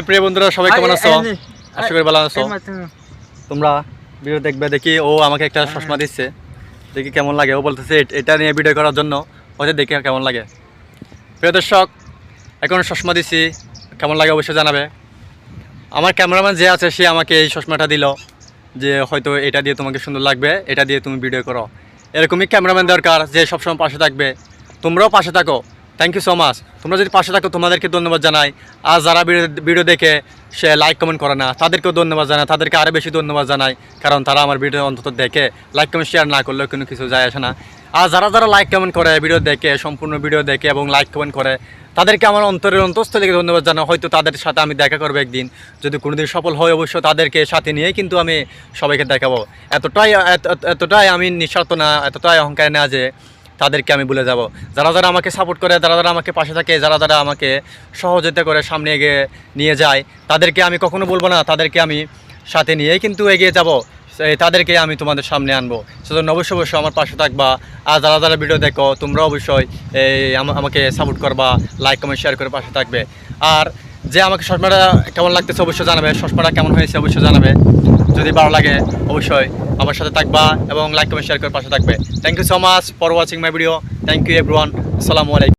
প্রিয় বন্ধুরা সবাই কেমন আছো? আশা করি ভালো আছো। তোমরা ভিডিও দেখবে দেখি ও আমাকে একটা চশমা দিচ্ছে, দেখি কেমন লাগে। ও বলতেছে এটা নিয়ে ভিডিও করার জন্য, ওদের দেখি কেমন লাগে। প্রিয় দর্শক, এখন চশমা দিচ্ছি, কেমন লাগে অবশ্যই জানাবে। আমার ক্যামেরাম্যান যে আছে সে আমাকে এই চশমাটা দিল, যে হয়তো এটা দিয়ে তোমাকে সুন্দর লাগবে, এটা দিয়ে তুমি ভিডিও করো। এরকমই ক্যামেরাম্যান দরকার যে সবসময় পাশে থাকবে। তোমরাও পাশে থাকো। Thank you so much. তোমরা যদি পাশে থাকো তোমাদেরকে ধন্যবাদ জানাই। আর যারা ভিডিও দেখে সে লাইক কমেন্ট করে না তাদেরকেও ধন্যবাদ জানাই, তাদেরকে আরও বেশি ধন্যবাদ জানাই, কারণ তারা আমার ভিডিও অন্তত দেখে। লাইক কমেন্ট শেয়ার না করলেও কোনো কিছু যায় আসে না। আর যারা লাইক কমেন্ট করে, ভিডিও দেখে, সম্পূর্ণ ভিডিও দেখে এবং লাইক কমেন্ট করে, তাদেরকে আমার অন্তরের অন্তঃস্থল থেকে ধন্যবাদ জানাই। হয়তো তাদের সাথে আমি দেখা করবো একদিন, যদি কোনোদিন সফল হয় অবশ্য তাদেরকে সাথে নিয়েই কিন্তু আমি সবাইকে দেখাবো। এতটাই আমি নিঃস্বার্থ না, এতটাই অহংকার না যে তাদেরকে আমি ভুলে যাব। যারা আমাকে সাপোর্ট করে, যারা আমাকে পাশে থাকে, যারা আমাকে সহযোগিতা করে সামনে এগিয়ে নিয়ে যায়, তাদেরকে আমি কখনো বলবো না, তাদেরকে আমি সাথে নিয়েই কিন্তু এগিয়ে যাব। তাদেরকে আমি তোমাদের সামনে আনবো। সেজন্য অবশ্যই আমার পাশে থাকবা। আর যারা ভিডিও দেখো তোমরা অবশ্যই আমাকে সাপোর্ট করবা, লাইক কমেন্ট শেয়ার করে পাশে থাকবে। আর যে আমাকে চশমাটা কেমন লাগতেছে অবশ্যই জানাবে, চশমাটা কেমন হয়েছে অবশ্যই জানাবে। যদি ভালো লাগে অবশ্যই আমার সাথে থাকবা এবং লাইক কমেন্ট শেয়ার করে পাশে থাকবে। Thank you so much for watching my video. Thank you everyone. আসসালামু আলাইকুম।